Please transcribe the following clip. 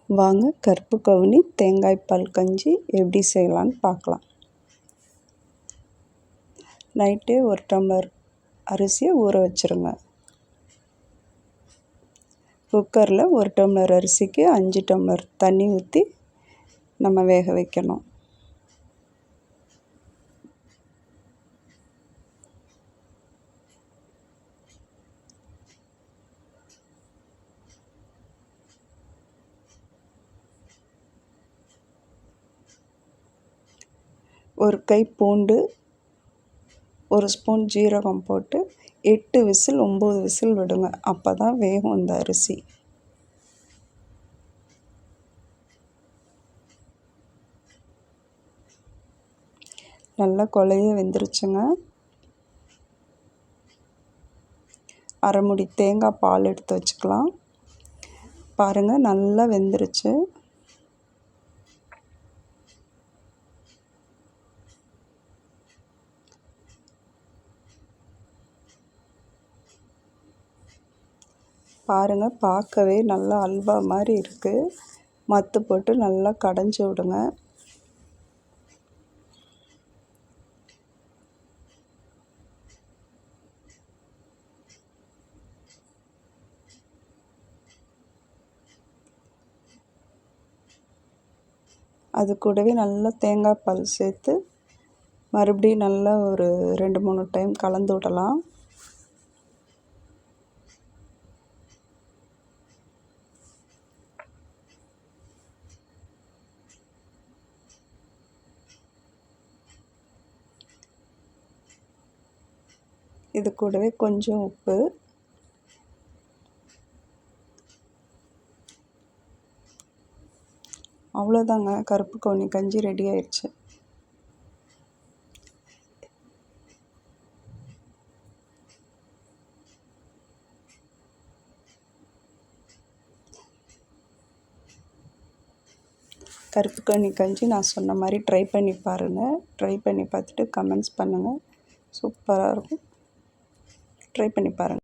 வாங்க கருப்பு கவுனி தேங்காய் பால் கஞ்சி எப்படி செய்யலான்னு பார்க்கலாம். நைட்டே 1 டம்ளர் அரிசியை ஊற வச்சுருங்க. குக்கரில் 1 டம்ளர் அரிசிக்கு 5 டம்ளர் தண்ணி ஊற்றி நம்ம வேக வைக்கணும். ஒரு கை பூண்டு, 1 ஸ்பூன் ஜீரகம் போட்டு 8 விசில் 9 விசில் விடுங்க. அப்போ தான் வேகும் இந்த அரிசி. நல்லா குழைய வெந்துருச்சுங்க. அரை மூடி தேங்காய் பால் எடுத்து வச்சுக்கலாம். பாருங்கள், நல்லா வெந்துருச்சு. பாருங்கள், பார்க்கவே நல்லா அல்வா மாதிரி இருக்குது. மத்து போட்டு நல்லா கடைஞ்சி விடுங்க. அது கூடவே நல்லா தேங்காய் பால் சேர்த்து மறுபடியும் நல்லா ஒரு 2-3 டைம் கலந்து விடலாம். இது கூடவே கொஞ்சம் உப்பு, அவ்வளோதாங்க, கருப்பு கவுனி கஞ்சி ரெடி ஆயிடுச்சு. கருப்பு கவுனி கஞ்சி நான் சொன்ன மாதிரி ட்ரை பண்ணி பாருங்கள். ட்ரை பண்ணி பார்த்துட்டு கமெண்ட்ஸ் பண்ணுங்கள். சூப்பராக இருக்கும். ட்ரை பண்ணி பாருங்கள்.